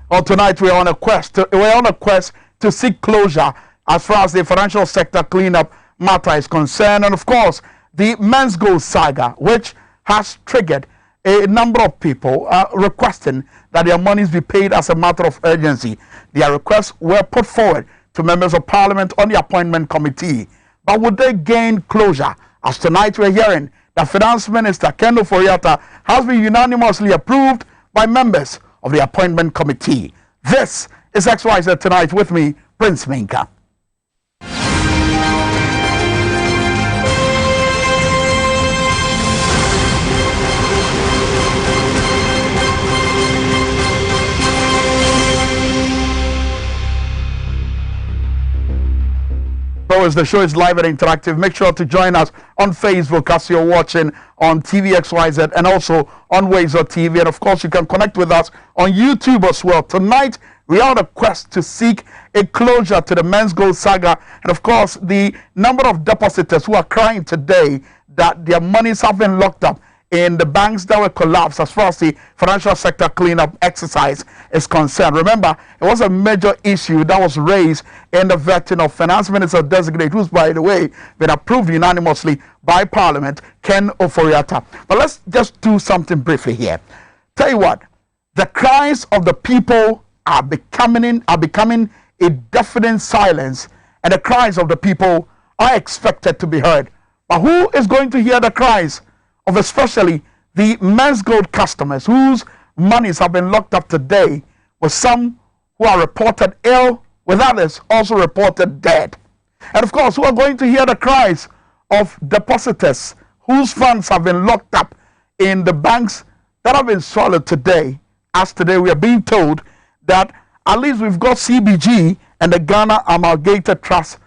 Well, tonight we're on a quest. To seek closure as far as the financial sector cleanup matter is concerned, and of course the men's gold saga, which has triggered a number of people requesting that their monies be paid as a matter of urgency. Their requests were put forward to members of parliament on the appointment committee. But would they gain closure? As tonight we're hearing that Finance Minister Ken Ofori-Atta has been unanimously approved by members of the appointment committee. This is Xyz Tonight with me, Prince Minka. The show is live and interactive. Make sure to join us on Facebook as you're watching on TVXYZ and also on Xyz TV. And of course, you can connect with us on YouTube as well. Tonight, we are on a quest to seek a closure to the men's gold saga. And of course, the number of depositors who are crying today that their monies have been locked up in the banks that were collapsed as far as the financial sector cleanup exercise is concerned. Remember, it was a major issue that was raised in the vetting of Finance Minister Designate, who's, by the way, been approved unanimously by Parliament, Ken Ofori-Atta. But let's just do something briefly here. Tell you what, the cries of the people are becoming a deafening silence, and the cries of the people are expected to be heard. But who is going to hear the cries of especially the men's gold customers whose monies have been locked up today, with some who are reported ill, with others also reported dead? And of course, who are going to hear the cries of depositors whose funds have been locked up in the banks that have been swallowed today? As today we are being told that at least we've got CBG and the Ghana Amalgamated Trust,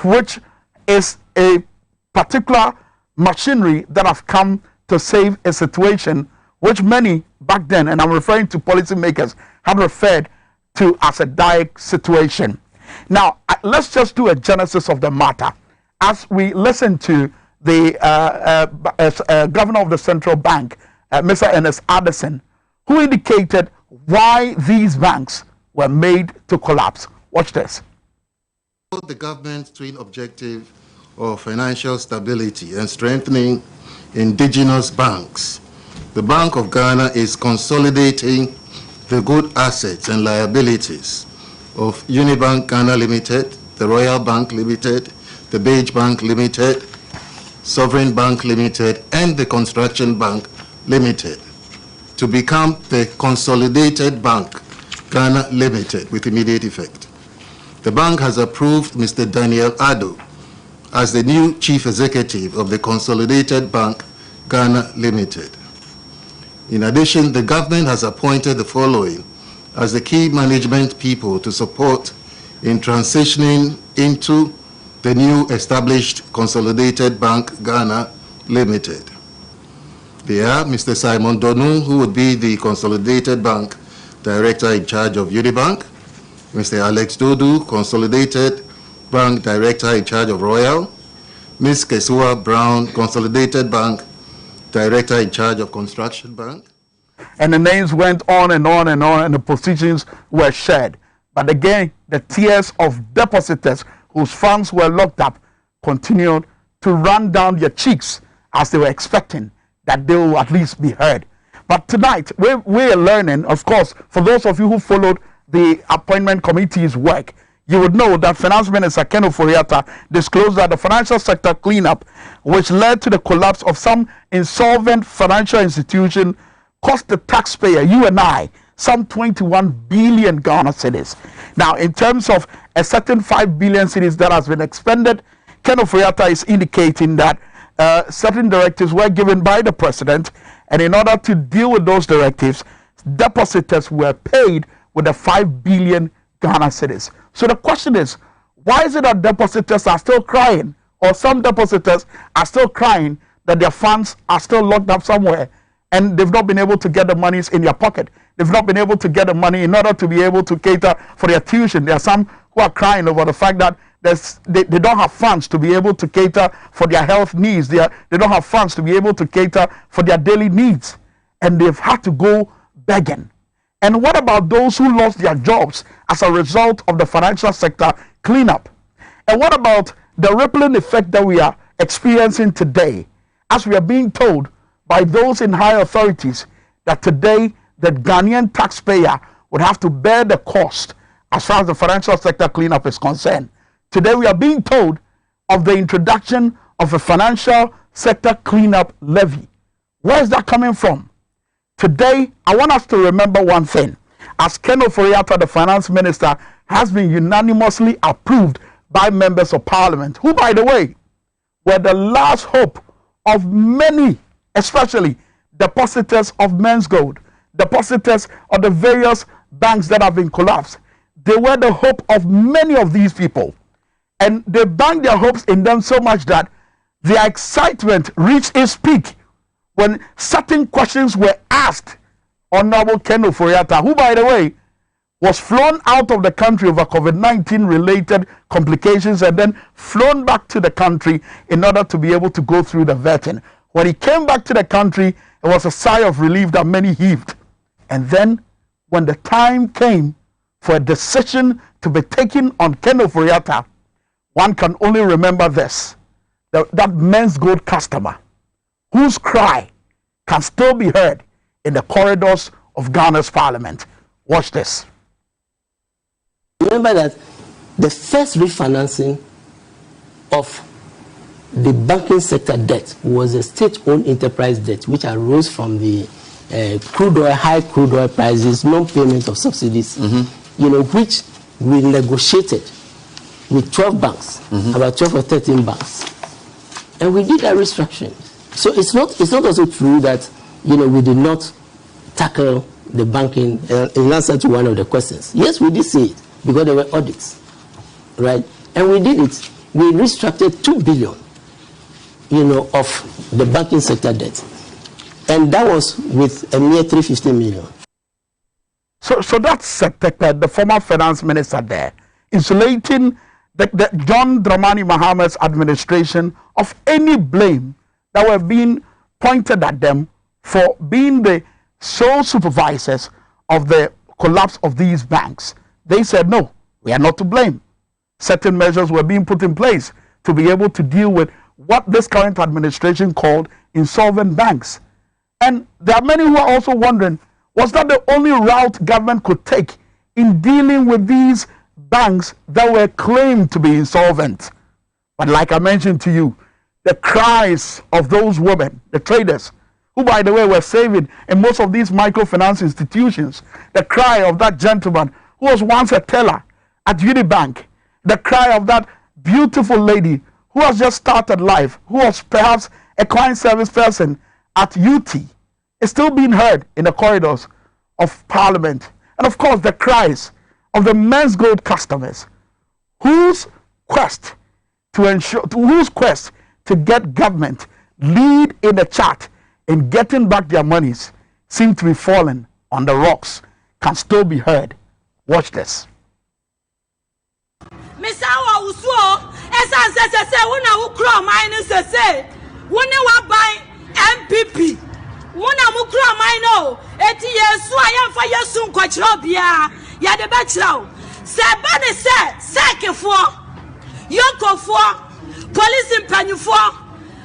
which is a particular machinery that have come to save a situation which many back then, and I'm referring to policymakers, had referred to as a dire situation. Now, let's just do a genesis of the matter as we listen to the governor of the central bank, Mr. Ernest Addison, who indicated why these banks were made to collapse. Watch this. The government's twin objective of financial stability and strengthening indigenous banks, the Bank of Ghana is consolidating the good assets and liabilities of Unibank Ghana Limited, the Royal Bank Limited, the Beige Bank Limited, Sovereign Bank Limited, and the Construction Bank Limited to become the Consolidated Bank Ghana Limited with immediate effect. The bank has approved Mr. Daniel Addo as the new Chief Executive of the Consolidated Bank Ghana Limited. In addition, the government has appointed the following as the key management people to support in transitioning into the new established Consolidated Bank Ghana Limited. They are Mr. Simon Donu, who would be the Consolidated Bank Director in charge of Unibank, Mr. Alex Dodu, Consolidated Bank Director in charge of Royal, Ms. Kesua Brown, Consolidated Bank Director in charge of Construction Bank. And the names went on and on and on, and the positions were shared. But again, the tears of depositors whose funds were locked up continued to run down their cheeks as they were expecting that they will at least be heard. But tonight, we're learning, of course, for those of you who followed the appointment committee's work, you would know that Finance Minister Ken Ofori-Atta disclosed that the financial sector cleanup, which led to the collapse of some insolvent financial institution, cost the taxpayer, you and I, some 21 billion Ghana cedis. Now, in terms of a certain 5 billion cedis that has been expended, Ken Ofori-Atta is indicating that certain directives were given by the president, and in order to deal with those directives, depositors were paid with the 5 billion Ghana cedis. So the question is, why is it that depositors are still crying, or some depositors are still crying that their funds are still locked up somewhere and they've not been able to get the monies in their pocket? They've not been able to get the money in order to be able to cater for their tuition. There are some who are crying over the fact that they don't have funds to be able to cater for their health needs. They don't have funds to be able to cater for their daily needs. And they've had to go begging. And what about those who lost their jobs as a result of the financial sector cleanup? And what about the rippling effect that we are experiencing today, as we are being told by those in high authorities that today the Ghanaian taxpayer would have to bear the cost as far as the financial sector cleanup is concerned? Today we are being told of the introduction of a financial sector cleanup levy. Where is that coming from? Today, I want us to remember one thing. As Ken Ofori-Atta, the finance minister, has been unanimously approved by members of parliament, who, by the way, were the last hope of many, especially depositors of men's gold, depositors of the various banks that have been collapsed. They were the hope of many of these people. And they banked their hopes in them so much that their excitement reached its peak when certain questions were asked Honorable Ken Ofori-Atta, who, by the way, was flown out of the country over COVID-19 related complications and then flown back to the country in order to be able to go through the vetting. When he came back to the country, it was a sigh of relief that many heaved. And then when the time came for a decision to be taken on Ken Ofori-Atta, one can only remember this, that men's gold customer whose cry can still be heard in the corridors of Ghana's parliament. Watch this. Remember that the first refinancing of the banking sector debt was a state-owned enterprise debt, which arose from the high crude oil prices, non-payment of subsidies, which we negotiated with 12 banks, about 12 or 13 banks, and we did that restructuring. So it's not also true that we did not tackle the banking in answer to one of the questions. Yes, we did see it because there were audits, right? And we did it. We restructured 2 billion, of the banking sector debt, and that was with a mere 350 million. So that's the former finance minister there, insulating the John Dramani Mahama's administration of any blame that were being pointed at them for being the sole supervisors of the collapse of these banks. They said, no, we are not to blame. Certain measures were being put in place to be able to deal with what this current administration called insolvent banks. And there are many who are also wondering, was that the only route government could take in dealing with these banks that were claimed to be insolvent? But like I mentioned to you, the cries of those women, the traders, who, by the way, were saving in most of these microfinance institutions, the cry of that gentleman who was once a teller at Unibank, the cry of that beautiful lady who has just started life, who was perhaps a client service person at UT, is still being heard in the corridors of Parliament. And of course, the cries of the men's gold customers, whose quest to get government lead in the chat in getting back their monies seem to be falling on the rocks, can still be heard. Watch this. MPP. Wona mukura maino eti yesu ayamfa yesu nkwachira bia ya de bachira se ba ne se sekefo yonkofo police mpanyufo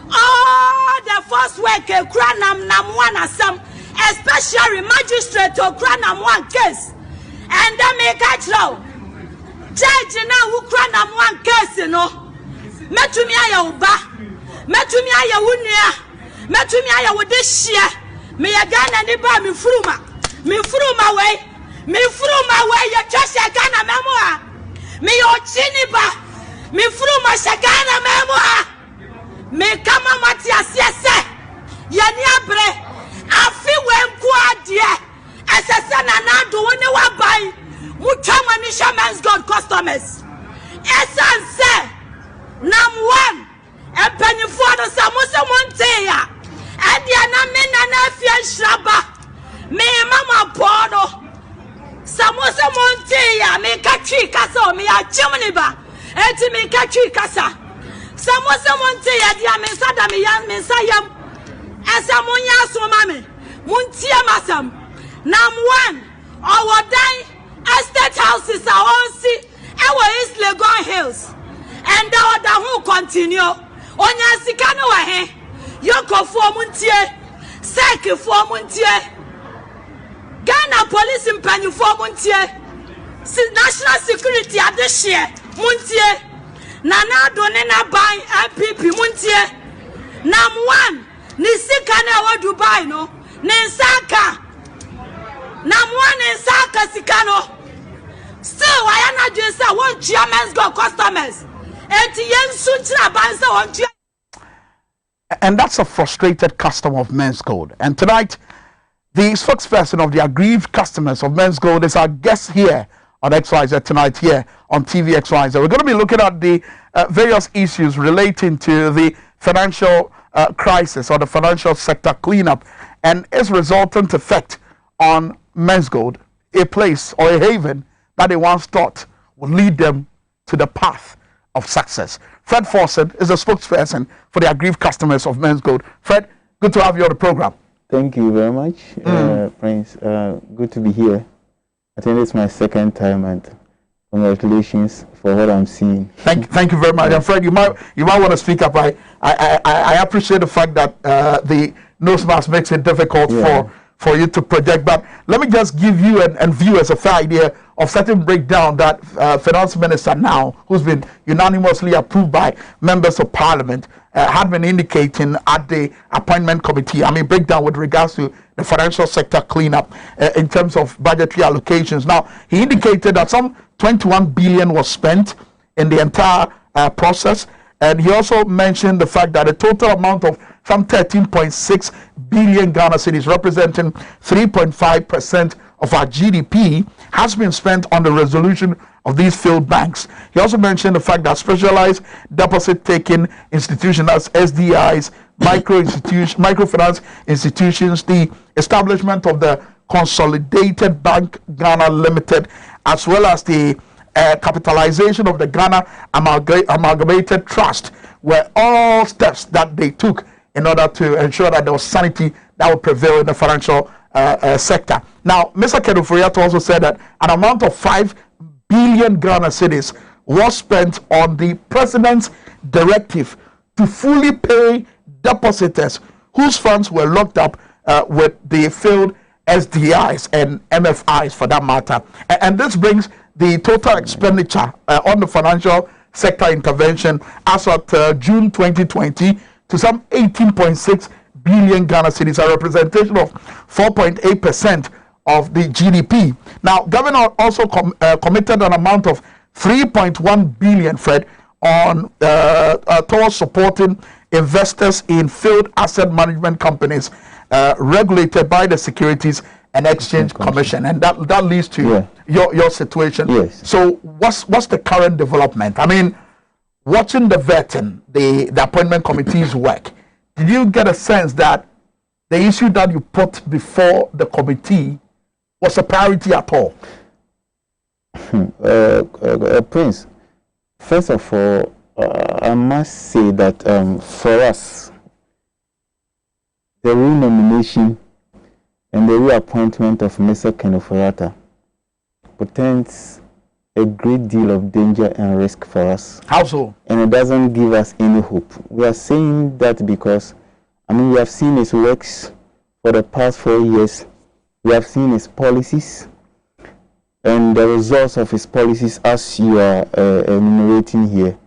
all the first work kura nam one asam especially magistrate kura nam one case and then make achira judge na wu kura nam one case no metumi aya uba metumi aya wunua metumi aya wo de hia me ya Ghana ni ba me furuma we ya twasha Ghana memo a me yo chini ba me furuma sha Ghana memo a me kama mati asiese ya ni abre afi we nku ade asese na na do woni wa bai mutwa mani sha men's god customers essence nam 1 empanyfo do samose monte ya adia na me na afia shraba me mama pono samose monte ya me katwi kasa o me ya chimni ba eti me katwi kasa samose monte ya dia me sada me ya me sayam asa munya so mame muntie masam nam 1 our dying estate houses are all see our East Legon Hills and the who continue on your sikano wahe yoko for muntie seki for muntie Ghana police in penny for muntie national security at this year muntie nana donena buy MPP muntie nam one nisikana wa Dubai no Ninsaka Namwan Ninsaka Sikano. Still, I am not just a one chairman's got customers. And that's a frustrated customer of Men's Gold. And tonight, the spokesperson of the aggrieved customers of Men's Gold is our guest here on XYZ tonight here on TV XYZ. We're going to be looking at the various issues relating to the financial crisis or the financial sector cleanup and its resultant effect on Men's Gold, a place or a haven that they once thought would lead them to the path of success. Fred Fawcett is a spokesperson for the aggrieved customers of Men's Gold. Fred, good to have you on the program. Thank you very much, Prince. Good to be here. I think it's my second time, and congratulations for what I'm seeing. Thank you very much. And Fred, you might want to speak up. I appreciate the fact that the nose mask makes it difficult for you to project. But let me just give you and viewers a fair idea of certain breakdown that Finance Minister now, who's been unanimously approved by members of Parliament, had been indicating at the appointment committee. I mean, breakdown with regards to the financial sector cleanup in terms of budgetary allocations. Now, he indicated that some 21 billion was spent in the entire process. And he also mentioned the fact that a total amount of some 13.6 billion Ghana cedis, representing 3.5% of our GDP, has been spent on the resolution of these failed banks. He also mentioned the fact that specialized deposit-taking institutions, as SDIs, microfinance institutions, the establishment of the Consolidated Bank Ghana Limited, as well as the capitalization of the Ghana Amalgamated Trust, were all steps that they took in order to ensure that there was sanity that would prevail in the financial sector. Now, Mr. Keduforiato also said that an amount of 5 billion Ghana cedis was spent on the president's directive to fully pay depositors whose funds were locked up with the failed SDIs and MFIs for that matter. And this brings the total expenditure on the financial sector intervention as of June 2020 to some 18.6 billion Ghana cedis, a representation of 4.8% of the GDP. Now, Governor also committed an amount of 3.1 billion, Fred, on towards supporting investors in failed asset management companies regulated by the Securities and Exchange Commission, and that leads to your situation. Yes. So what's the current development? I mean, watching the vetting, the appointment committee's work, did you get a sense that the issue that you put before the committee was a priority at all? Prince, first of all, I must say that for us, the renomination and the reappointment of Mr. Keduforiato portends a great deal of danger and risk for us. How so? And it doesn't give us any hope. We are saying that because, I mean, we have seen his works for the past 4 years. We have seen his policies and the results of his policies as you are enumerating here.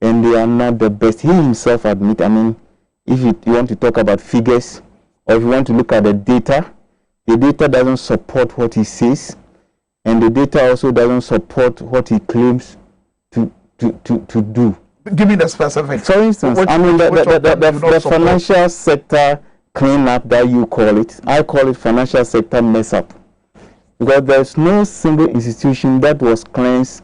And they are not the best. He himself admit, I mean, if you want to talk about figures or if you want to look at the data doesn't support what he says, and the data also doesn't support what he claims to do. Give me the specifics. For instance, I mean, the financial sector cleanup that you call it, I call it financial sector mess up. Because there's no single institution that was cleansed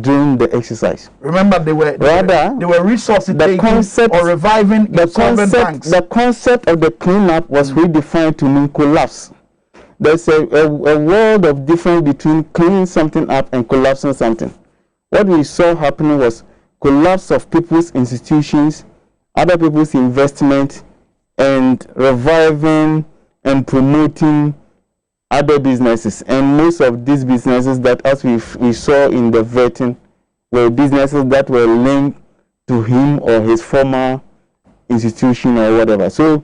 during the exercise. Remember, they were resuscitating or reviving insolvent banks. The concept of the cleanup was redefined to mean collapse. There's a world of difference between cleaning something up and collapsing something. What we saw happening was collapse of people's institutions, other people's investment, and reviving and promoting other businesses, and most of these businesses that, as we saw in the vetting, were businesses that were linked to him or his former institution or whatever. So,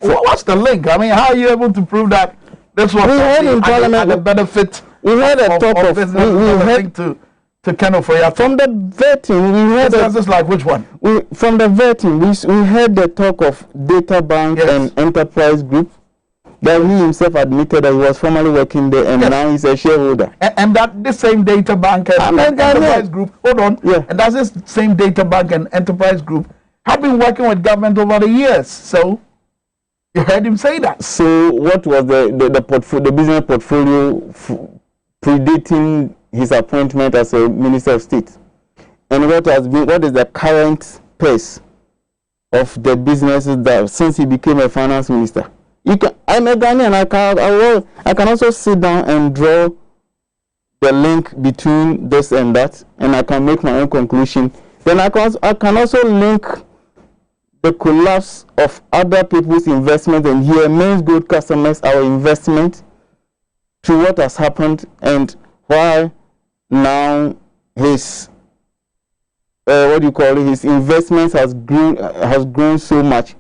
what's the link? I mean, how are you able to prove that this was the benefit? We had a talk of to Ken Ofori. From the vetting, we had businesses like which one? From the vetting, we had the talk of Data Bank and Enterprise Group. That he himself admitted that he was formerly working there, and now he's a shareholder. And that this same Data Bank and Enterprise Group, and that's this same Data Bank and Enterprise Group have been working with government over the years. So you heard him say that. So what was the business portfolio predating his appointment as a Minister of State, and what is the current pace of the businesses that since he became a finance minister? I'm a Ghanaian. I can also sit down and draw the link between this and that, and I can make my own conclusion. Then I can also link the collapse of other people's investment, and here Men's Gold customers, our investment, to what has happened and why now his his investments has grown so much.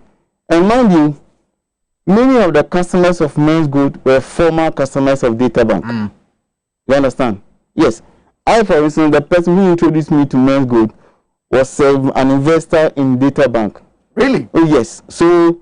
And mind you, many of the customers of Men's Gold were former customers of Data Bank. You understand? Yes. I, for instance, the person who introduced me to Men's Gold was an investor in Data Bank. Really? Oh, yes. So,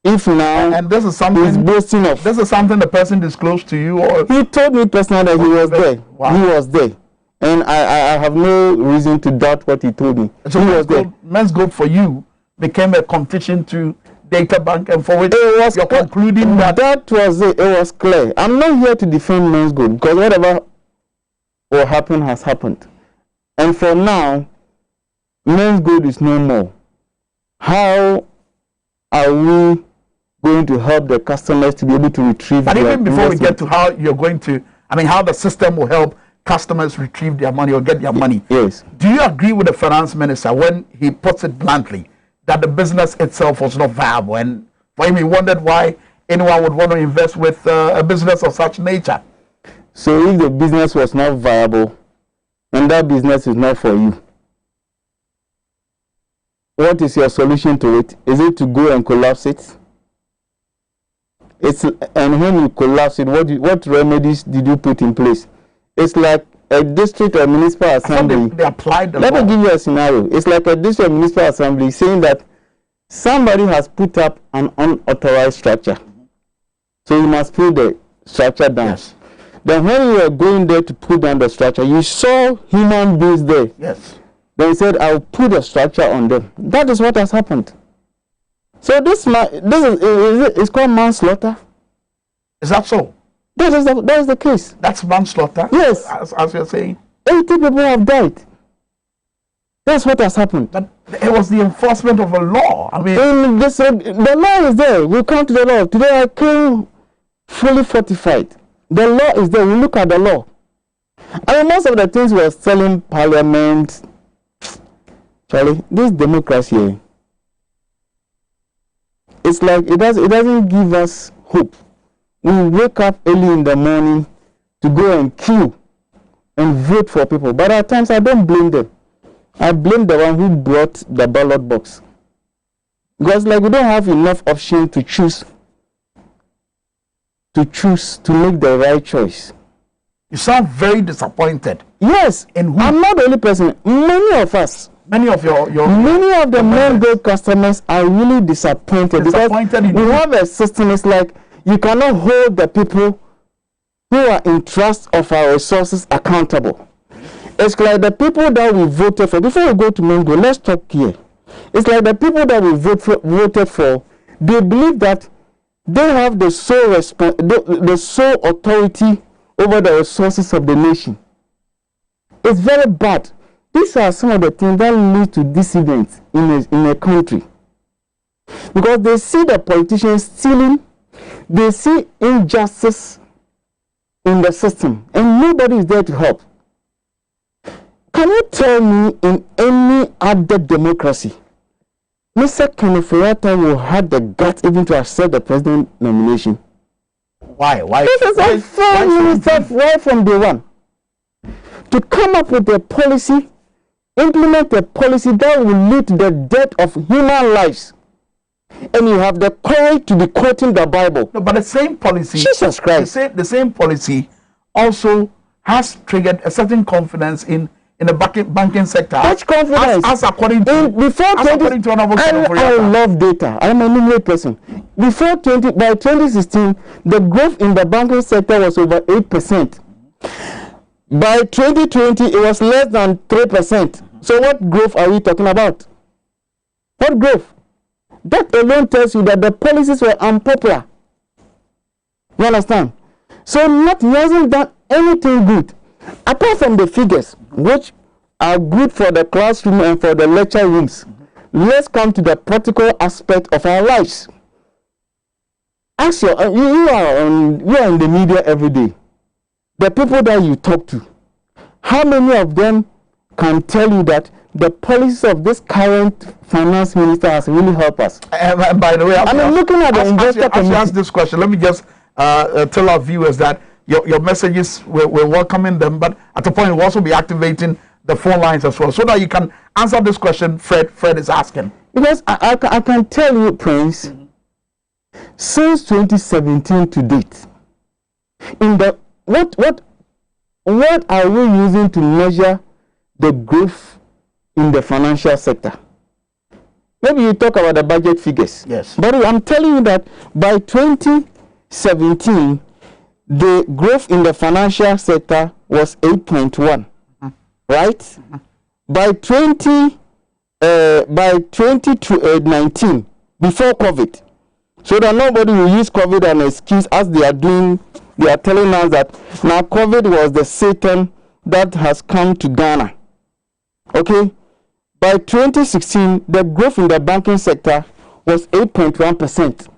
if now and this is something he's boasting of, this is something the person disclosed to you, or he told me personally that he was there. Wow. He was there, and I have no reason to doubt what he told me. So he was there. Men's Gold for you became a competition to Data Bank, and for which you're concluding that was it. It was clear. I'm not here to defend Men's Gold, because whatever will happen has happened, and for now, Men's Gold is no more. How are we going to help the customers to be able to retrieve? But even before we get to how you're going to, how the system will help customers retrieve their money or get their money. Yes. Do you agree with the finance minister when he puts it bluntly that the business itself was not viable, and for him he wondered why anyone would want to invest with a business of such nature? So if the business was not viable and that business is not for you, what is your solution to it? Is it to go and collapse it? And when you collapse it, what remedies did you put in place? It's like a district or municipal assembly. They applied the law. Let me give you a scenario. It's like a district or municipal assembly saying that somebody has put up an unauthorized structure. So you must pull the structure down. Yes. Then when you were going there to pull down the structure, you saw human beings there. Yes. They said, I'll put a structure on them. That is what has happened. So this is called manslaughter. Is that so? That is the case. That's manslaughter? Yes. As you're saying? 80 people have died. That's what has happened. But it was the enforcement of a law. The law is there. We come to the law. Today I came fully fortified. The law is there. We look at the law. Most of the things we are telling Parliament, Charlie, this democracy, it's like it doesn't give us hope. We wake up early in the morning to go and queue and vote for people. But at times I don't blame them. I blame the one who brought the ballot box. Because we don't have enough option to choose to make the right choice. You sound very disappointed. Yes, and I'm not the only person. Many of us. Many of many of the Men's Gold customers are really disappointed because we have a system. It's like you cannot hold the people who are in trust of our resources accountable. It's like the people that we voted for. Before we go to Men's Gold, let's talk here. It's like the people that we voted for. They believe that they have the sole authority over the resources of the nation. It's very bad. These are some of the things that lead to dissidents in a country. Because they see the politicians stealing, they see injustice in the system, and nobody is there to help. Can you tell me in any other democracy, Mr. Ken Ofori will have the guts even to accept the president nomination? Why? This is a foreign minister right from day one. To come up with a policy, implement a policy that will lead to the death of human lives. And you have the courage to be quoting the Bible. No, but the same policy, Jesus Christ, the same policy also has triggered a certain confidence in the banking sector. Which confidence? As according to I love data. I'm a numerate person. By 2016, the growth in the banking sector was over 8%. By 2020, it was less than 3%. So what growth are we talking about? What growth? That alone tells you that the policies were unpopular. You understand? So he hasn't done anything good. Apart from the figures, which are good for the classroom and for the lecture rooms, let's come to the practical aspect of our lives. Ask you are in the media every day. The people that you talk to, how many of them can tell you that the policies of this current finance minister has really helped us? And by the way, I'm looking at the investor community. Ask this question. Let me just tell our viewers that your messages, we're welcoming them, but at a point we'll also be activating the phone lines as well, so that you can answer this question Fred is asking. Because I can tell you, Prince, since 2017 to date, in the what are we using to measure the growth in the financial sector? Maybe you talk about the budget figures. Yes. But I'm telling you that by 2017, the growth in the financial sector was 8.1. Right? By 2019, before COVID, so that nobody will use COVID as an excuse, as they are telling us that now COVID was the Satan that has come to Ghana. Okay? By 2016, the growth in the banking sector was 8.1%.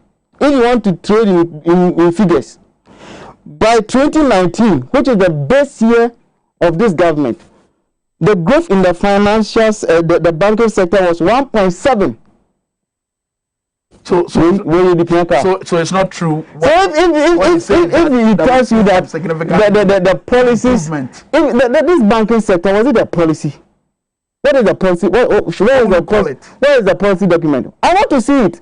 If you want to trade in figures. By 2019, which is the best year of this government, the growth in the financials, the banking sector was 1.7. So it's not true. So if he tells you that the policies, this banking sector, was it a policy? What is the policy? Where is the policy document? I want to see it.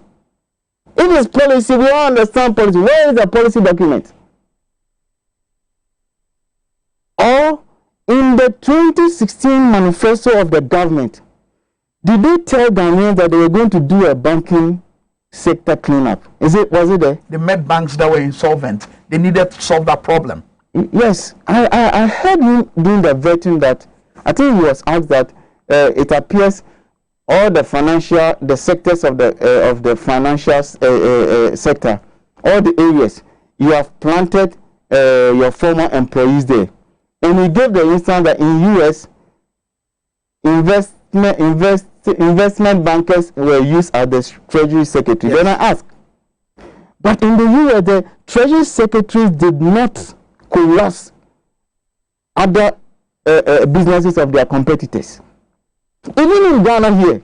If it's policy, we all understand policy. Where is the policy document? Or in the 2016 manifesto of the government, did they tell Ghanaians that they were going to do a banking sector cleanup? Was it there? They met banks that were insolvent. They needed to solve that problem. Yes, I heard him doing the vetting that I think he was asked that it appears all the sectors of the financial sector, all the areas, you have planted your former employees there. And he gave the instance that in US, investment bankers were used as the Treasury Secretary. Yes. Then I asked, but in the US, the Treasury Secretaries did not coerce other businesses of their competitors. Even in Ghana here,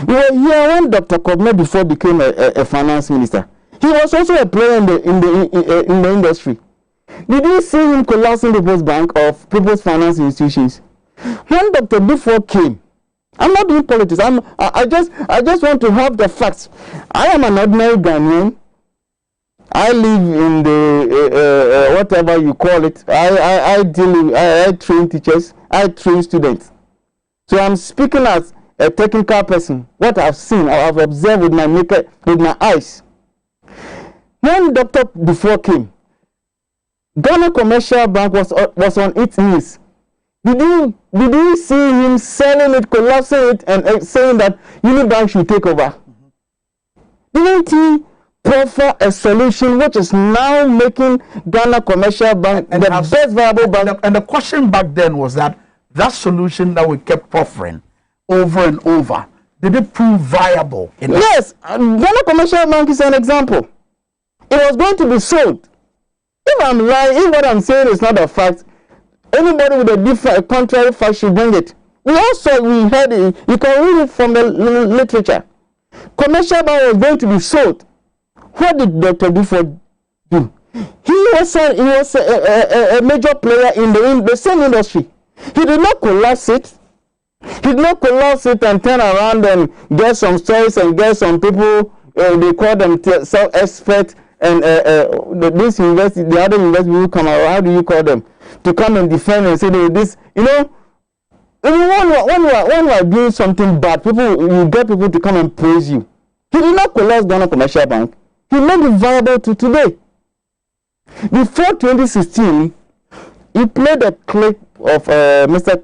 we were here when Dr. Kobne before became a finance minister. He was also a player in the industry. Did you see him collapsing People's Bank or People's Finance Institutions? When Dr. Before came, I'm not doing politics. I just want to have the facts. I am an ordinary Ghanaian. I live in the whatever you call it. I train teachers. I train students. So I'm speaking as a technical person. What I've seen, I've observed with my eyes. When Dr. Before came, Ghana Commercial Bank was on its knees. Did you see him selling it, collapsing it, and saying that Unibank should take over? Didn't he proffer a solution which is now making Ghana Commercial Bank the best viable bank? And the question back then was that solution that we kept proffering over and over, did it prove viable? Yes, Ghana Commercial Bank is an example. It was going to be sold. If I'm lying, if what I'm saying is not a fact, anybody with a contrary fact should bring it. We heard it. You can read it from the literature. Commercial bank was going to be sold. What did Dr. Buford do? He was a major player in the same industry. He did not collapse it. He did not collapse it and turn around and get some stories and get some people, they call them self-expert, and this university, the other university will come out, how do you call them, to come and defend and say, this, you know, when you are doing something bad, you get people to come and praise you. He did not collapse Ghana Commercial Bank. He made it viable to today. Before 2016, he played a clip of Mr.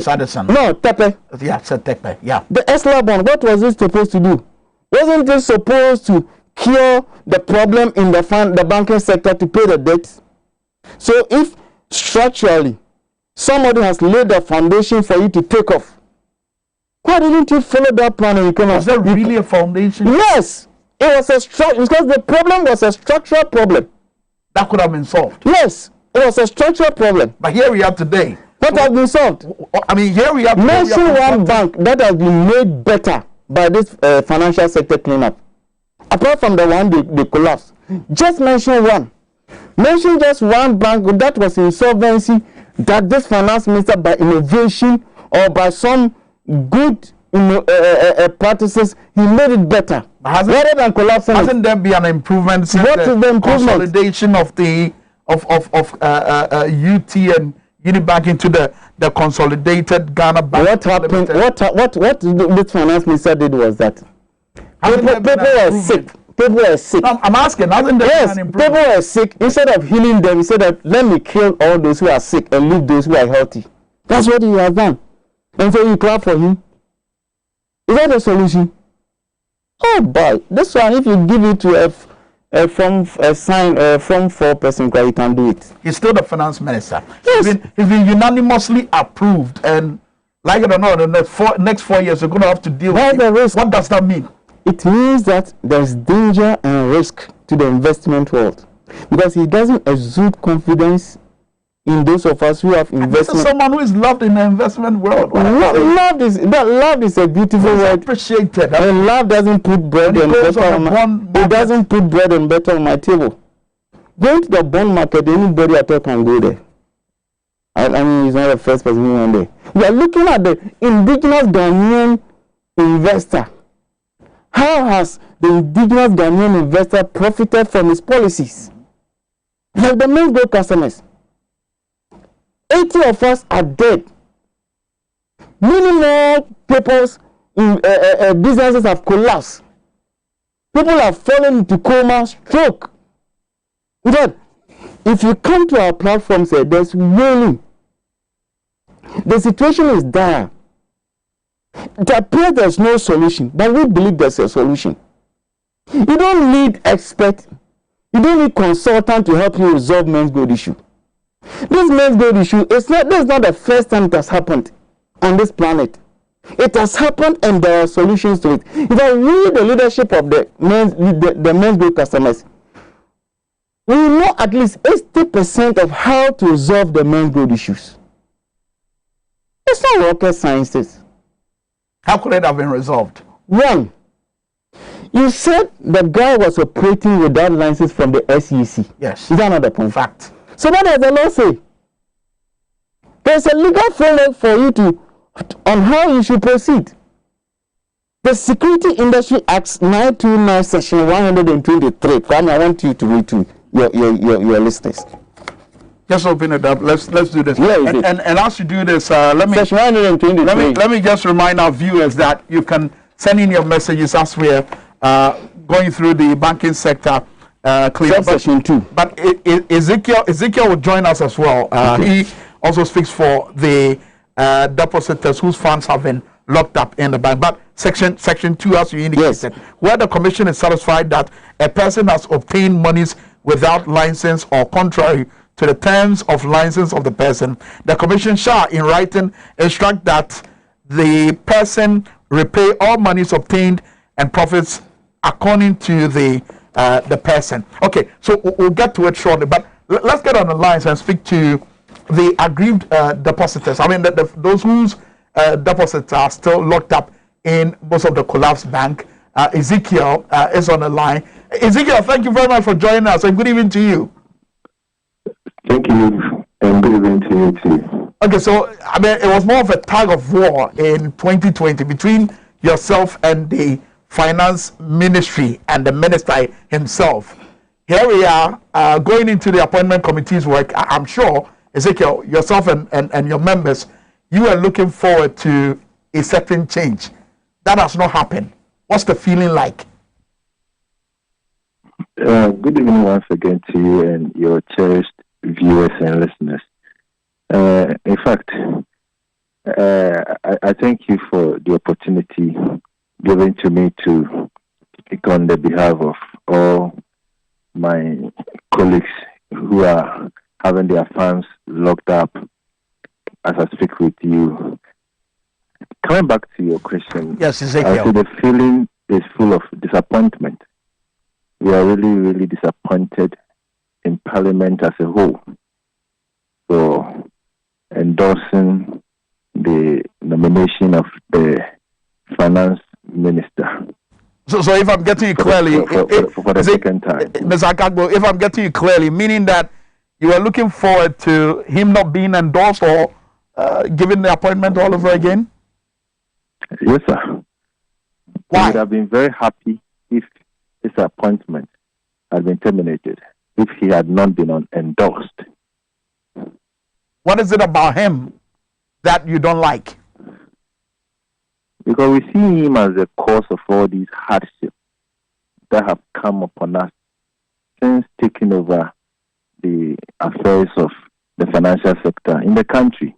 Sadison. No, Tepe. Yeah, said Tepe. Yeah. The ESLA bond. What was it supposed to do? Wasn't it supposed to cure the problem in the banking sector to pay the debt? So if structurally somebody has laid the foundation for you to take off, why didn't you follow that plan and you come out? Was that really a foundation? Yes, it was a structure, because the problem was a structural problem. That could have been solved. Yes, it was a structural problem. But here we are today. What has been solved? I mean, here we are. Mention one bank that has been made better by this financial sector cleanup. Apart from the one they collapsed. Just mention one. Mention just one bank that was insolvency, that this finance minister, by innovation or by some good practices, he made it better. Rather than collapsing. Hasn't there been an improvement since what is the improvement? Consolidation of the UT and Unibank into the consolidated Ghana Bank? What happened? What this finance minister did was that people were sick. People were sick. No, I'm asking, hasn't there been an improvement? People were sick. Instead of healing them, he said that let me kill all those who are sick and leave those who are healthy. That's what he has done. And so you clap for him. Is that the solution? Oh boy, this one, if you give it to from 4% you can do it. He's still the finance minister. Yes. He's been unanimously approved, and like it or not, the next 4 years you're going to have to deal with the risk? What does that mean? It means that there's danger and risk to the investment world, because he doesn't exude confidence in those of us who have investment. This is someone who is loved in the investment world. Love is a beautiful word. Appreciated. And love doesn't put bread and butter on my, it doesn't put bread and butter on my table. Going to the bond market, anybody at all can go there. I mean, he's not the first person who went there. We are looking at the indigenous Ghanaian investor. How has the indigenous Ghanaian investor profited from his policies? Like the main gold customers. 80 of us are dead. Many more people's businesses have collapsed. People have fallen into coma, stroke. But if you come to our platform, say there's wailing. The situation is dire. It appears there's no solution, but we believe there's a solution. You don't need expert. You don't need consultant to help you resolve men's gold issue. This men's gold issue, this is not the first time it has happened on this planet. It has happened and there are solutions to it. If I read the leadership of the men's gold customers, we know at least 80% of how to resolve the men's gold issues. It's not rocket sciences. How could it have been resolved? One, you said the guy was operating without license from the SEC. Yes. Is that not the point? Fact. So what does the law say? There's a legal framework for you on how you should proceed. The Security Industry Act 929 Section 123. Kwame, I want you to read to your listeners. Just open it up. Let's do this. And as you do this, let me just remind our viewers that you can send in your messages as we're going through the banking sector. Section 2. But Ezekiel will join us as well. He also speaks for the depositors whose funds have been locked up in the bank. But section 2, as you indicated, where the commission is satisfied that a person has obtained monies without license or contrary to the terms of license of the person, the commission shall in writing instruct that the person repay all monies obtained and profits according to the person. Okay, so we'll get to it shortly, but let's get on the lines and speak to the aggrieved depositors. I mean, those whose deposits are still locked up in most of the collapsed bank. Ezekiel is on the line. Ezekiel, thank you very much for joining us, and good evening to you. Thank you, and good evening to you too. Okay, so I mean, it was more of a tug of war in 2020 between yourself and the finance ministry and the minister himself. Here we are going into the appointment committee's work. I'm sure, Ezekiel, yourself and your members, you are looking forward to a certain change. That has not happened. What's the feeling like? Good evening once again to you and your cherished viewers and listeners. In fact, I thank you for the opportunity given to me to speak on the behalf of all my colleagues who are having their funds locked up as I speak with you. Coming back to your question, yes, Ezekiel. I say the feeling is full of disappointment. We are really, really disappointed in Parliament as a whole for endorsing the nomination of the finance minister. So if I'm getting you clearly, for the second time, Ms. Akagbo, if I'm getting you clearly, meaning that you are looking forward to him not being endorsed or given the appointment all over again? Yes, sir. Why? We would have been very happy if his appointment had been terminated, if he had not been endorsed. What is it about him that you don't like? Because we see him as the cause of all these hardships that have come upon us since taking over the affairs of the financial sector in the country.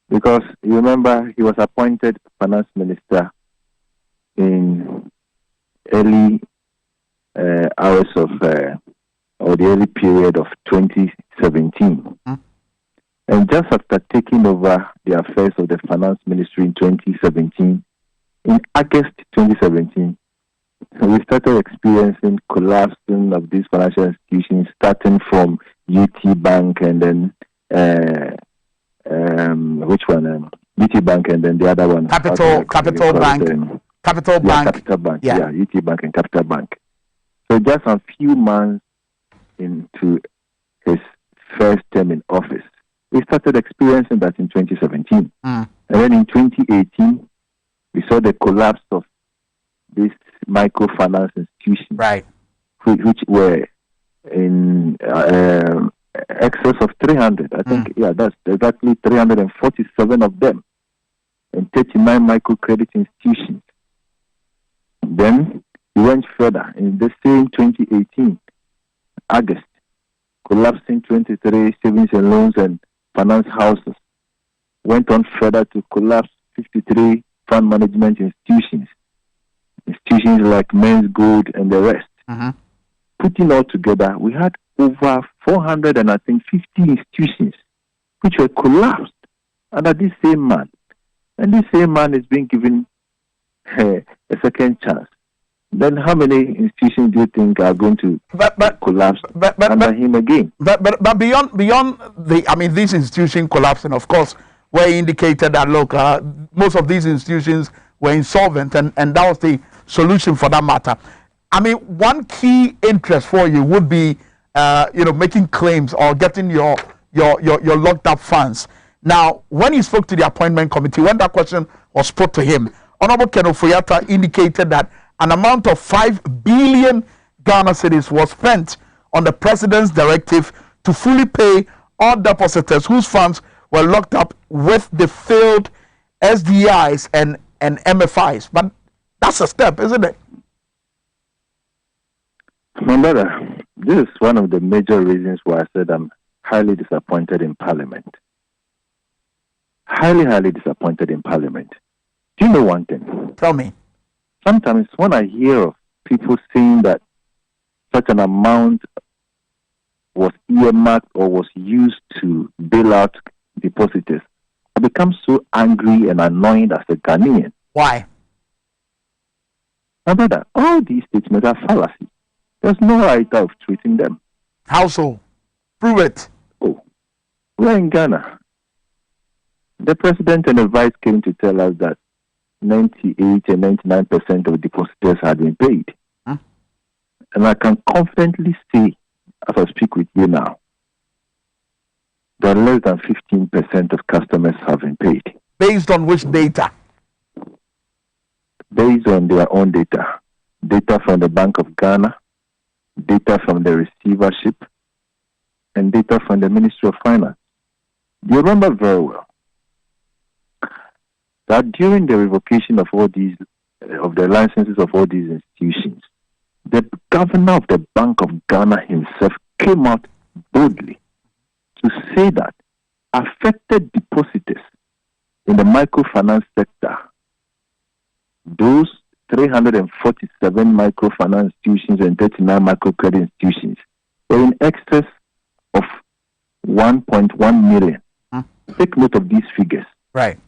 Because you remember he was appointed finance minister in early hours of or the early period of 2017. And just after taking over the affairs of the finance ministry in 2017, in August 2017, we started experiencing collapsing of these financial institutions, starting from UT Bank and then which one? UT Bank and then the other one. Capital Bank. Capital Bank. Capital Bank. Yeah, UT Bank and Capital Bank. So just a few months into his first term in office, we started experiencing that in 2017. And then in 2018, we saw the collapse of these microfinance institutions, right, which were in excess of 300. I think, that's exactly 347 of them, and 39 microcredit institutions. Then we went further in the same 2018, August, collapsing 23 savings and loans and finance houses. Went on further to collapse 53 fund management institutions like Men's Gold and the rest. Putting all together, we had over 400 and I think 50 institutions which were collapsed under this same man. And this same man is being given a second chance. Then how many institutions do you think are going to collapse under him again? But beyond these institutions collapsing, of course, were indicated that look, most of these institutions were insolvent, and that was the solution for that matter. I mean, one key interest for you would be, making claims or getting your locked up funds. Now, when he spoke to the appointment committee, when that question was put to him, Honorable Ken Ofuyata indicated that an amount of 5 billion Ghana cedis was spent on the president's directive to fully pay all depositors whose funds were locked up with the failed SDIs and MFIs. But that's a step, isn't it? My brother, this is one of the major reasons why I said I'm highly disappointed in Parliament. Highly, highly disappointed in Parliament. Do you know one thing? Tell me. Sometimes when I hear of people saying that such an amount was earmarked or was used to bail out depositors, I become so angry and annoyed as a Ghanaian. Why? My brother, all these statements are fallacy. There's no right of treating them. How so? Prove it. Oh, we're in Ghana. The president and the vice came to tell us that 98 and 99% of depositors had been paid. And I can confidently say, as I speak with you now, that less than 15% of customers have been paid. Based on which data? Based on their own data. Data from the Bank of Ghana, data from the receivership, and data from the Ministry of Finance. You remember very well that during the revocation of all these, of the licenses of all these institutions, the governor of the Bank of Ghana himself came out boldly to say that affected depositors in the microfinance sector, those 347 microfinance institutions and 39 microcredit institutions, were in excess of 1.1 million. Take note of these figures. Right.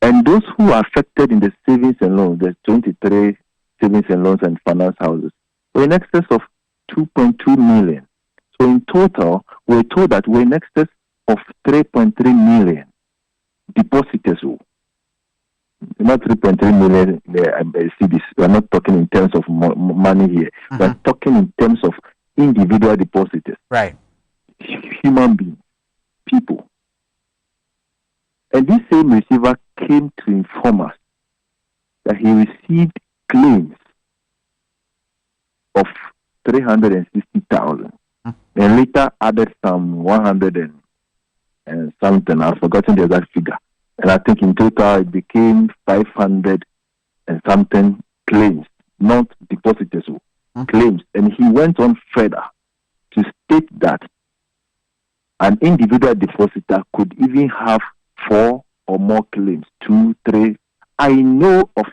And those who are affected in the savings and loans, there's 23 savings and loans and finance houses, were in excess of 2.2 million. So in total, we're told that we're in excess of 3.3 million depositors. Not 3.3 million CDs. We're not talking in terms of money here. We're talking in terms of individual depositors. Right. Human beings, people. And this same receiver came to inform us that he received claims of 360,000 and later added some 100 and something. I've forgotten the exact figure. And I think in total it became 500 and something claims, not depositors, claims. And he went on further to state that an individual depositor could even have 4 or more claims, 2, 3. I know of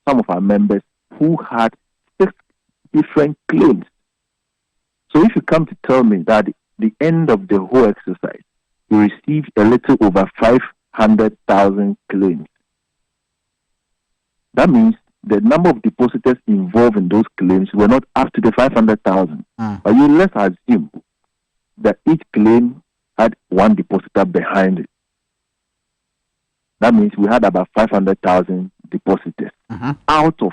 some of our members who had 6 different claims. So if you come to tell me that at the end of the whole exercise, you received a little over 500,000 claims, that means the number of depositors involved in those claims were not up to the 500,000. But you let's assume that each claim had one depositor behind it. That means we had about 500,000 depositors out of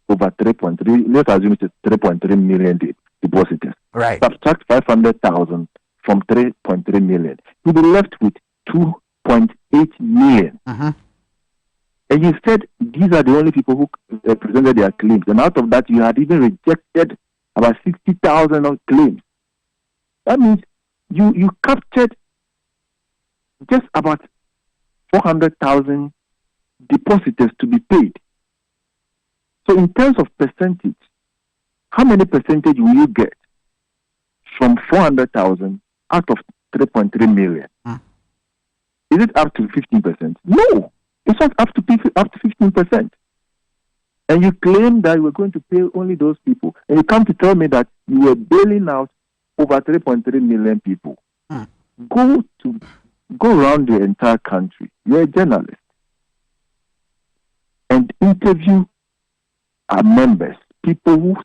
over 3.3. Let's assume it's 3.3 million depositors. Right. Subtract 500,000 from 3.3 million. You'll be left with 2.8 million. And you said these are the only people who presented their claims. And out of that, you had even rejected about 60,000 of claims. That means you captured just about 400,000 depositors to be paid. So in terms of percentage, how many percentage will you get from 400,000 out of 3.3 million? Is it up to 15%? No, it's not up to 15%. And you claim that you were going to pay only those people, and you come to tell me that you were bailing out over 3.3 million people. Go around the entire country. You're a journalist, and interview our members, people who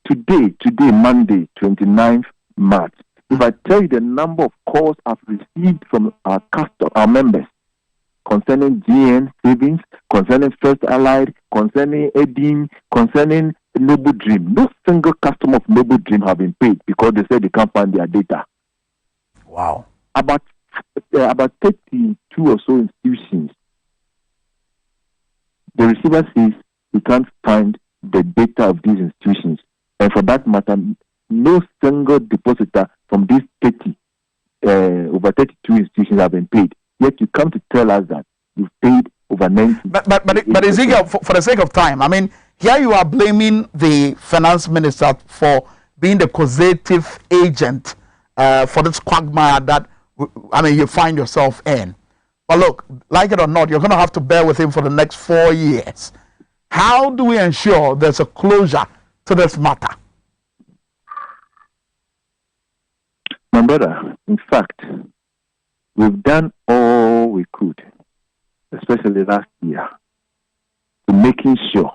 today, Monday, 29th March. If I tell you the number of calls I've received from our members concerning GN savings, concerning First Allied, concerning Edim, concerning Noble Dream, no single customer of Noble Dream have been paid because they said they can't find their data. Wow. About 32 or so institutions, the receiver says we can't find the data of these institutions. And for that matter, no single depositor from these over 32 institutions have been paid. Yet you come to tell us that you've paid over 90. But Ezekiel, for the sake of time, I mean, here you are blaming the finance minister for being the causative agent for this quagmire that, I mean, you find yourself in. But look, like it or not, you're going to have to bear with him for the next 4 years. How do we ensure there's a closure to this matter? My brother, in fact, we've done all we could, especially last year, to making sure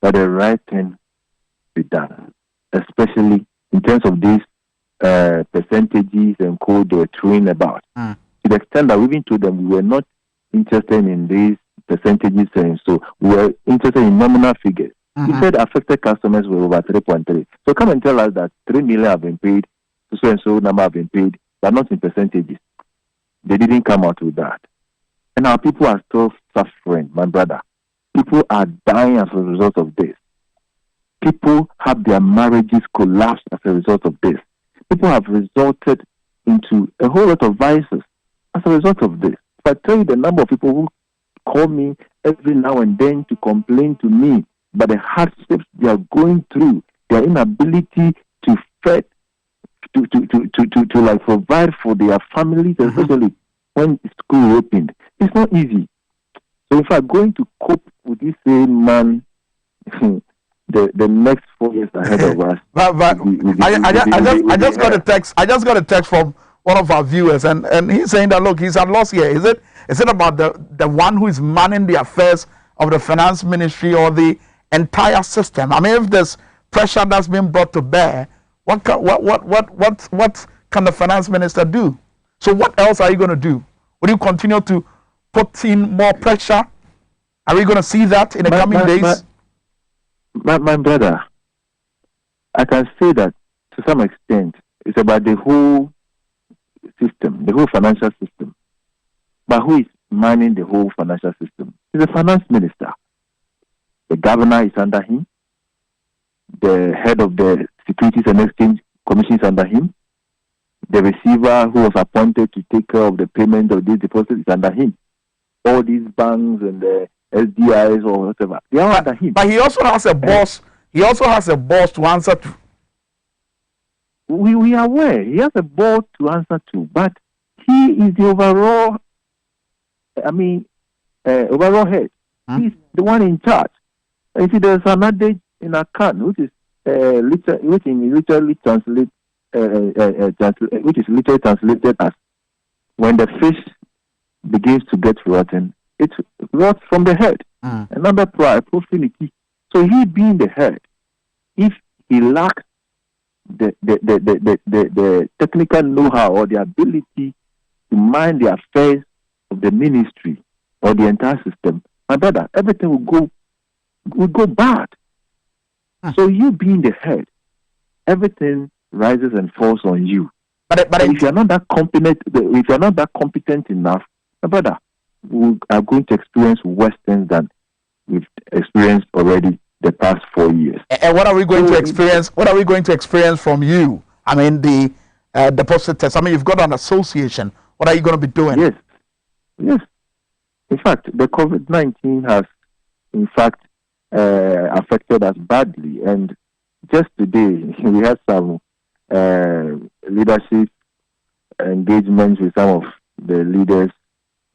that the right thing be done, especially in terms of these percentages and code they were throwing about. To the extent that we even told them we were not interested in these percentages, and so we were interested in nominal figures. He said affected customers were over 3.3. So come and tell us that 3 million have been paid, so and so number have been paid, but not in percentages. They didn't come out with that. And our people are still suffering, my brother. People are dying as a result of this. People have their marriages collapsed as a result of this. People have resulted into a whole lot of vices as a result of this. If I tell you the number of people who call me every now and then to complain to me about the hardships they are going through, their inability to fed, to like provide for their families, especially when school opened. It's not easy. So if I'm going to cope with this same man, the next 4 years ahead of us. I just got a text. I just got a text from one of our viewers, and he's saying that look, he's at loss here. Is it about the one who is manning the affairs of the finance ministry or the entire system? I mean, if there's pressure that's being brought to bear, what can the finance minister do? So what else are you going to do? Will you continue to put in more pressure? Are we going to see that in the coming days? My brother, I can say that to some extent it's about the whole system, the whole financial system. But who is manning the whole financial system? He's the finance minister. The governor is under him. The head of the Securities and Exchange Commission is under him. The receiver who was appointed to take care of the payment of these deposits is under him. All these banks and the SDIs or whatever, they are under him. But he also has a boss. He also has a boss to answer to. We are aware he has a boss to answer to, but he is the overall. Overall head. He's the one in charge. You see, there's an adage in Akan, which is literally translated as when the fish begins to get rotten, it rots from the head. Another profanity. So he being the head, if he lacks the technical know-how or the ability to mind the affairs of the ministry or the entire system, my brother, everything will go bad. So you being the head, everything rises and falls on you. But if you're not that competent enough, my brother, we are going to experience worse things than we've experienced already the past 4 years. And what are we going to experience? What are we going to experience from you? I mean, the depositors. I mean, you've got an association. What are you going to be doing? Yes. In fact, the COVID-19 has, in fact, affected us badly. And just today, we had some leadership engagements with some of the leaders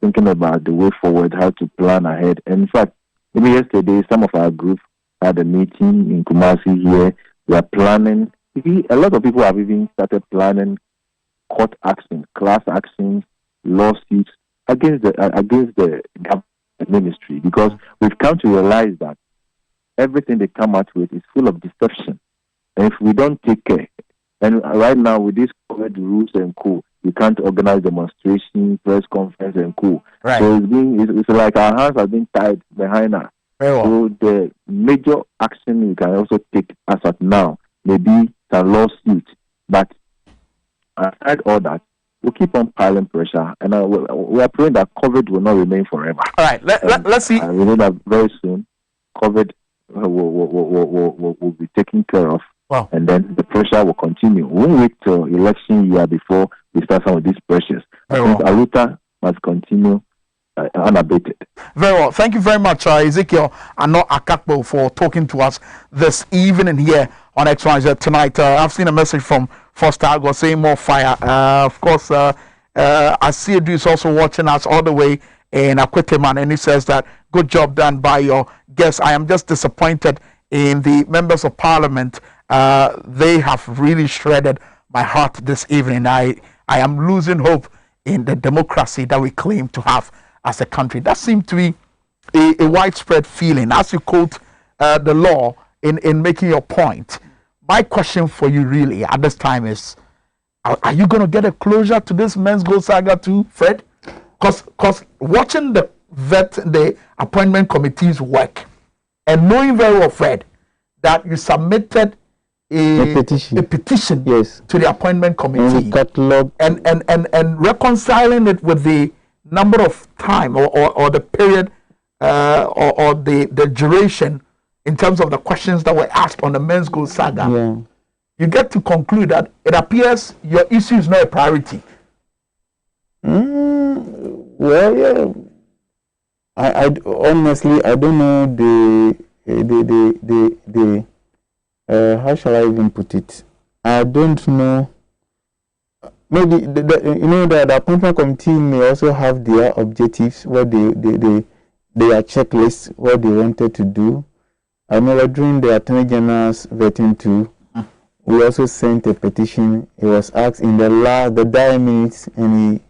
thinking about the way forward, how to plan ahead. And in fact, even yesterday, some of our group had a meeting in Kumasi here. We are planning. A lot of people have even started planning court actions, class actions, lawsuits against the government ministry, because we've come to realize that everything they come out with is full of deception. And if we don't take care, and right now with these COVID rules and co, you can't organize demonstrations, press conference and co. Right. So it's like our hands are being tied behind us. Well. So the major action we can also take as of now maybe a lawsuit, but aside all that, we'll keep on piling pressure, and we are praying that COVID will not remain forever. All right, let's see. We know that very soon COVID will be taken care of. Wow. And then the pressure will continue. We won't wait till election year before we start some of these pressures. I think Aluta must continue unabated. Very well. Thank you very much, Ezekiel Ano Akakpo, for talking to us this evening here on XYZ tonight. I've seen a message from Foster Ago saying more fire. Of course, Asiedu is also watching us all the way in Akweteman, and he says that good job done by your guests. I am just disappointed in the members of parliament. They have really shredded my heart this evening. I am losing hope in the democracy that we claim to have as a country. That seems to be a widespread feeling as you quote the law in making your point. My question for you really at this time is, are you going to get a closure to this men's gold saga too, Fred? Because watching the appointment committee's work and knowing very well, Fred, that you submitted a petition yes, to the appointment committee and reconciling it with the number of time or the period or the duration in terms of the questions that were asked on the Men's Gold saga. Yeah. You get to conclude that it appears your issue is not a priority. Well, yeah. I honestly I don't know the how shall I even put it? I don't know. Maybe the appointment committee may also have their objectives, what their checklists, what they wanted to do. I remember during the Attorney General's vetting too, we also sent a petition. It was asked in the dire minutes, and he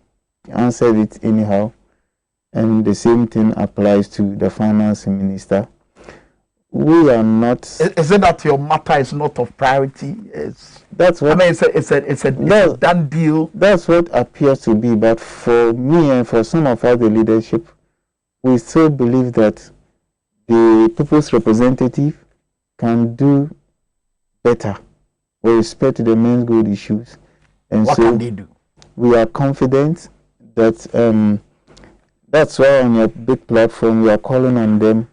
answered it anyhow. And the same thing applies to the finance minister. We are not. Is it that your matter is not of priority? That's what. I mean, it's a done deal. That's what appears to be. But for me and for some of us, the leadership, we still believe that the people's representative can do better with respect to the men's good issues. And what can they do? We are confident that that's why on your big platform we are calling on them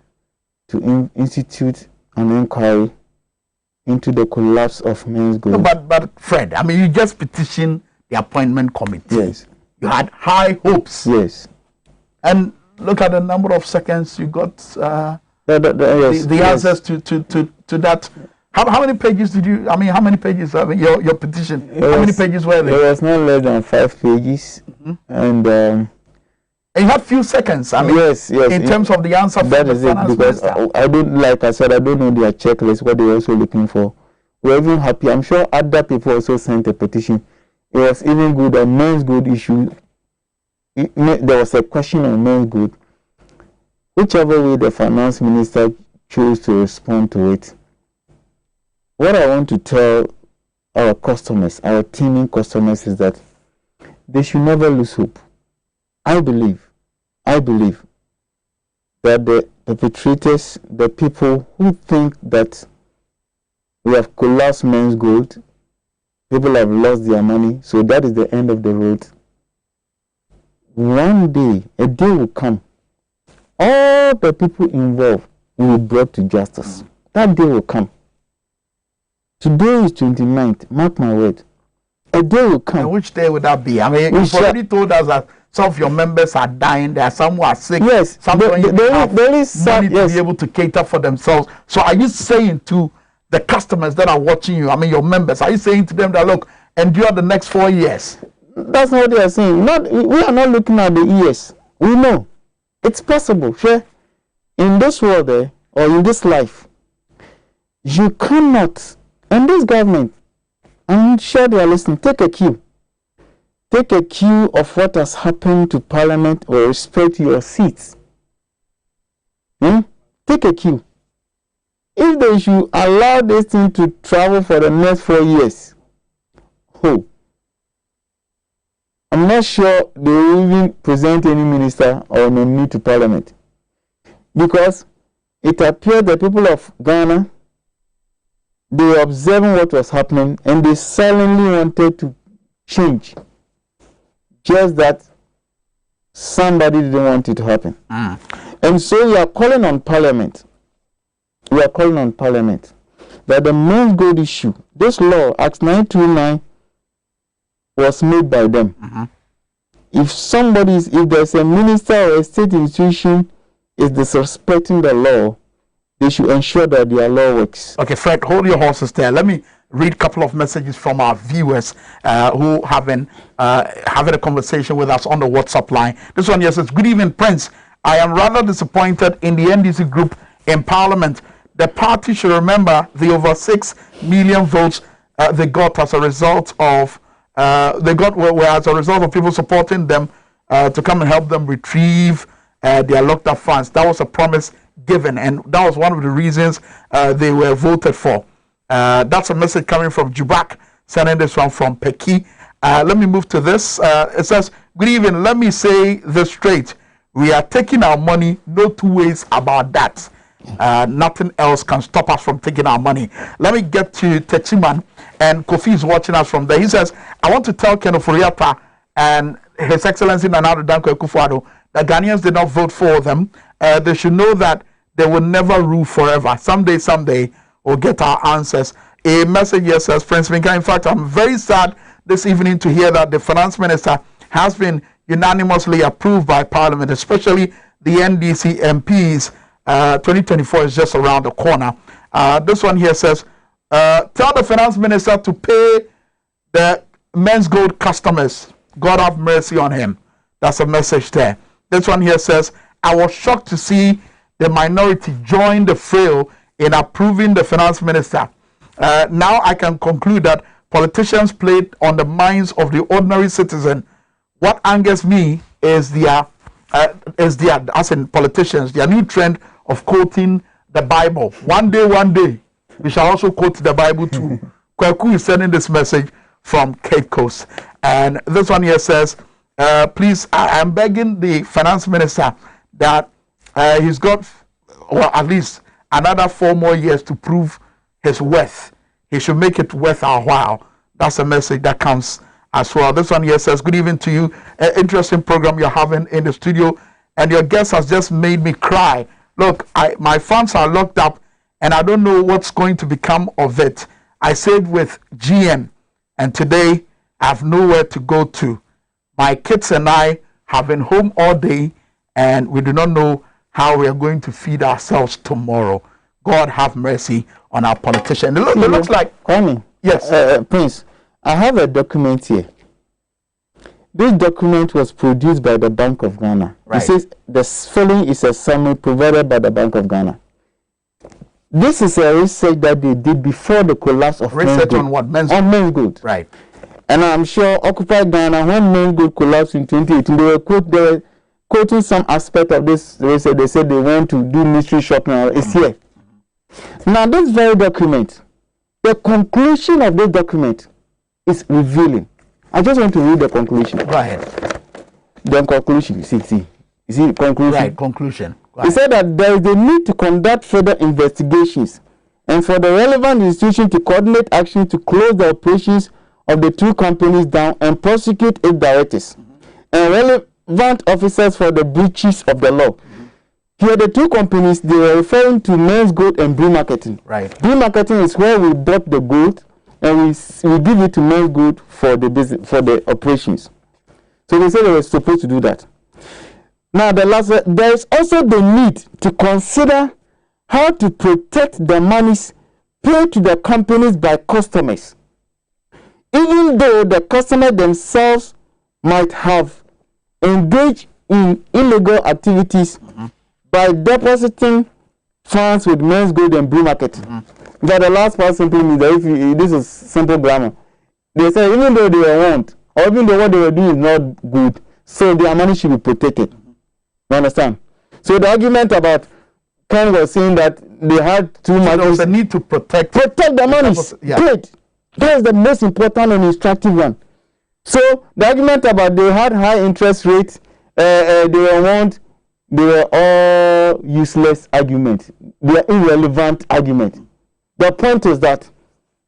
to institute an inquiry into the collapse of men's gold. No, but Fred, I mean, you just petitioned the appointment committee. Yes. You had high hopes. Yes. And look at the number of seconds you got. The answers to that. How many pages did you? I mean, how many pages? I mean, your petition. How many pages were there? There was not less than 5 pages, and you had few seconds. I mean, yes. In terms of the answer. That is it, because I don't, like I said, I don't know their checklist, what they're also looking for. We're even happy. I'm sure other people also sent a petition. It was even good on men's good issue. There was a question on men's good. Whichever way the finance minister chose to respond to it, what I want to tell our customers, our teeming customers, is that they should never lose hope. I believe that the perpetrators, the people who think that we have collapsed men's gold, people have lost their money, so that is the end of the road. One day, a day will come, all the people involved will be brought to justice. That day will come. Today is 29th, mark my word. A day will come. And which day would that be? I mean, you've already told us that some of your members are dying. There are some who are sick. Yes, some don't have money to be able to cater for themselves. So are you saying to the customers that are watching you, I mean your members, are you saying to them that, look, endure the next 4 years? That's not what they are saying. We are not looking at the years. We know it's possible. Sure. In this world or in this life, you cannot, and this government, I'm sure they are listening, take a cue. Take a cue of what has happened to Parliament with respect to your seats. Take a cue. If they should allow this thing to travel for the next 4 years, I'm not sure they will even present any minister or nominee to Parliament. Because it appeared the people of Ghana, they were observing what was happening and they silently wanted to change. Just that somebody didn't want it to happen. And so we are calling on Parliament. We are calling on Parliament that the men's gold issue, this law, Act 929, was made by them. If there's a minister or a state institution is disrespecting the law, they should ensure that their law works. Okay, Fred, hold your horses there. Let me read a couple of messages from our viewers who have been having a conversation with us on the WhatsApp line. This one here says, good evening, Prince. I am rather disappointed in the NDC group in Parliament. The party should remember the over 6 million votes they got as a result of as a result of people supporting them to come and help them retrieve their locked up funds. That was a promise given, and that was one of the reasons they were voted for. That's a message coming from Jubak, sending this one from Peki. Let me move to this. It says, good evening, let me say this straight. We are taking our money, no two ways about that. Nothing else can stop us from taking our money. Let me get to Techiman, and Kofi is watching us from there. He says, I want to tell Ken Oforiatta and His Excellency Nana Addo Dankwa Akufo-Addo that Ghanaians did not vote for them. They should know that they will never rule forever. Someday, we'll get our answers. A message here says, Prince Minka, in fact, I'm very sad this evening to hear that the finance minister has been unanimously approved by Parliament, especially the NDC MPs. 2024 is just around the corner. This one here says, tell the finance minister to pay the Men's Gold customers. God have mercy on him. That's a message there. This one here says, I was shocked to see the minority join the fray in approving the finance minister. Now I can conclude that politicians played on the minds of the ordinary citizen. What angers me is their, as in politicians, their new trend of quoting the Bible. One day, we shall also quote the Bible too. Kweku is sending this message from Cape Coast. And this one here says, please, I'm begging the finance minister that he's got, well, at least another 4 more years to prove his worth. He should make it worth our while. That's a message that comes as well. This one here says, good evening to you. Interesting program you're having in the studio, and your guest has just made me cry. Look, my funds are locked up, and I don't know what's going to become of it. I saved with GM, and today I have nowhere to go to. My kids and I have been home all day, and we do not know how we are going to feed ourselves tomorrow. God have mercy on our politicians. It looks like... Kwame, yes. Prince, I have a document here. This document was produced by the Bank of Ghana. Right. It says the following is a summary provided by the Bank of Ghana. This is a research that they did before the collapse of research on what? Men's Gold. Right. And I'm sure Occupy Ghana, when Men's Gold collapsed in 2018, they were quoting some aspect of this research. They said they want to do mystery shopping. It's here. Now, this very document, the conclusion of this document is revealing. I just want to read the conclusion. Go ahead. The conclusion, you see, conclusion. Right, conclusion. He said that there is a need to conduct further investigations and for the relevant institution to coordinate action to close the operations of the 2 companies down and prosecute its directors and relevant officers for the breaches of the law. Here, the 2 companies, they were referring to Men's Gold and Blue Marketing. Right. Blue Marketing is where we bought the gold and we give it to Men's Gold for the business, for the operations. So they said they were supposed to do that. Now, there is also the need to consider how to protect the monies paid to the companies by customers, even though the customers themselves might have engaged in illegal activities by depositing funds with Men's Gold and Blue Marketing. That the last part simply means that this is simple grammar. They say even though they were warned, or even though what they were doing is not good, so their money should be protected. You understand? So the argument about Ken was saying that they had too much. There was a need to protect the money. Yeah. Great. That is the most important and instructive one. So the argument about they had high interest rates, they were warned, they were all useless arguments. They are irrelevant arguments. The point is that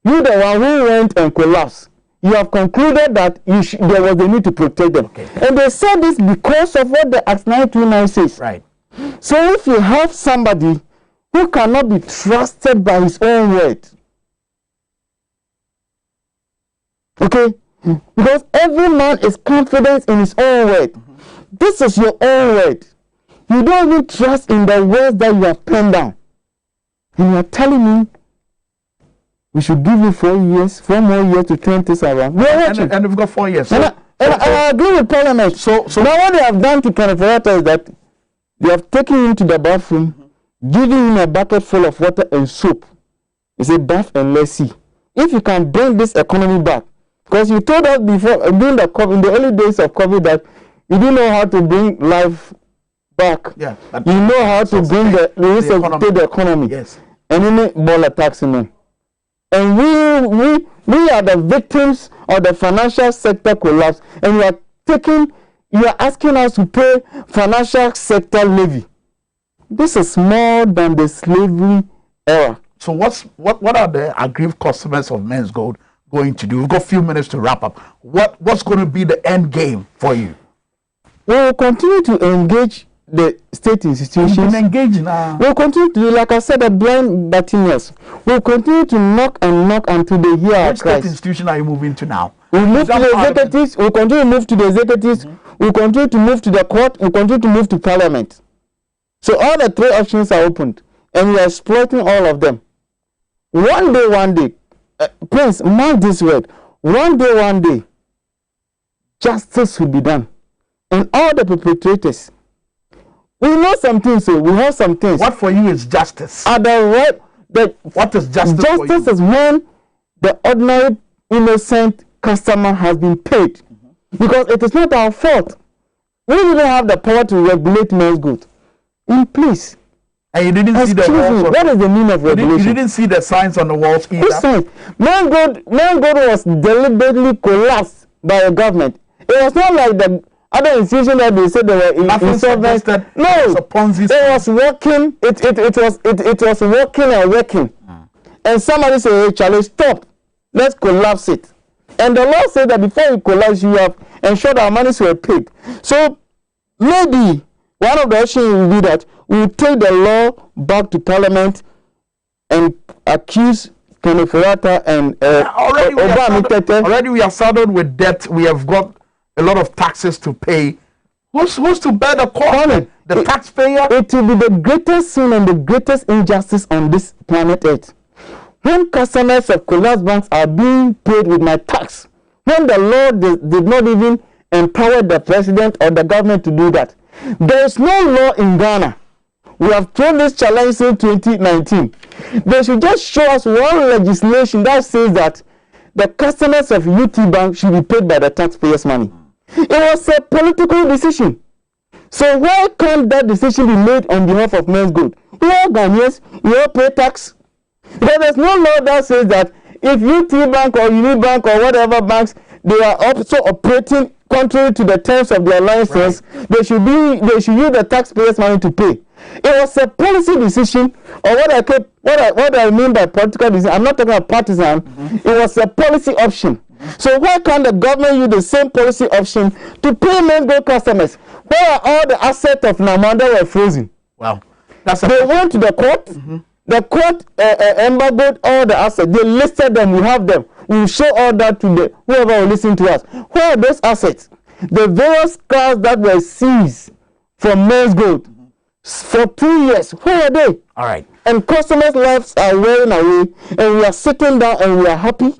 you, the one who went and collapsed, you have concluded that there was a need to protect them. Okay. And they said this because of what the Act 929 says. Right. So if you have somebody who cannot be trusted by his own word, okay, because every man is confident in his own word. This is your own word. You don't even trust in the words that you have penned down. And you are telling me we should give you 4 more years to turn this around. And we've got 4 years. And I agree with Parliament. So now what they have done to Ken Oforiatta is that they have taken him to the bathroom, giving him a bucket full of water and soap. They say, bath and let's see if you can bring this economy back. Because you told us before, during the COVID, in the early days of COVID, that you didn't know how to bring life back. Yeah, you know how to bring the economy. Yes. And then ball attacks in them. And we are the victims of the financial sector collapse, and you are asking us to pay financial sector levy. this is more than the slavery era. So what are the aggrieved customers of Men's Gold going to do? We've got a few minutes to wrap up. What's going to be the end game for you? We will continue to engage the state institutions. You've been engaging now. We'll continue to, like I said, the blind Bartimaeus. We'll continue to knock and knock until they hear our Which cries. state institution are you moving to now? We'll move to the executives. We'll continue to move to the executives. We'll continue to move to the court. We'll continue to move to parliament. So all the three options are opened, and we are exploiting all of them. One day, Prince, mark this word. One day, justice will be done. And all the perpetrators, we know some things, so we have some things. What for you is justice? What is justice? Justice is when the ordinary innocent customer has been paid. Because it is not our fault. We didn't have the power to regulate Men's Gold. And please. And you didn't see the walls. What is the meaning of regulation? You didn't see the signs on the walls either. Which signs? Men's Gold was deliberately collapsed by the government. It was not like the other institutions that they said they were insolvent. No, it was working. It was working and working. And somebody said, "Hey, Charlie, stop. Let's collapse it." And the law said that before you collapse, you have ensured our monies were paid. So maybe one of the options will be that we will take the law back to Parliament and accuse Kenefurata and already we are saddled with debt. We have got a lot of taxes to pay. Who's to bear the cost? The taxpayer? It will be the greatest sin and the greatest injustice on this planet Earth. When customers of collapsed banks are being paid with my tax, when the law did not even empower the president or the government to do that. There is no law in Ghana. We have thrown this challenge in 2019. They should just show us one legislation that says that the customers of UT Bank should be paid by the taxpayers' money. It was a political decision. So why can't that decision be made on behalf of Men's Gold? We all Ghanaians, we all pay tax. But there's no law that says that if UT Bank or Unibank or whatever banks, they are also operating contrary to the terms of their license, they should use the taxpayers' money to pay. It was a policy decision, or what I mean by political decision. I'm not talking about partisan. It was a policy option. So why can't the government use the same policy option to pay Men's Gold customers? Where are all the assets of Namanda were frozen? Well, they went to the court. The court embargoed all the assets. They listed them. We have them. We will show all that to whoever will listen to us. Where are those assets? The various cars that were seized from Men's Gold for 2 years. Where are they? All right. And customers' lives are wearing away, and we are sitting down and we are happy.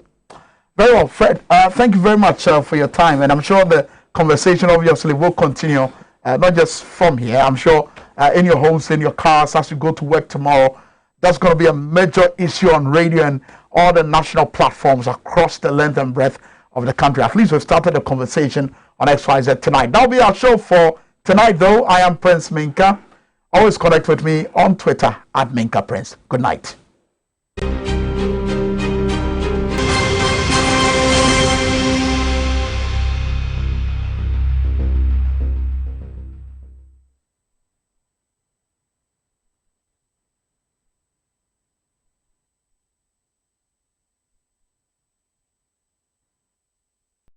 Very well, Fred. Thank you very much for your time, and I'm sure the conversation obviously will continue, not just from here. I'm sure in your homes, in your cars, as you go to work tomorrow. That's going to be a major issue on radio and all the national platforms across the length and breadth of the country. At least we've started the conversation on XYZ tonight. That'll be our show for tonight, though. I am Prince Minka. Always connect with me on Twitter @MinkaPrince. Good night.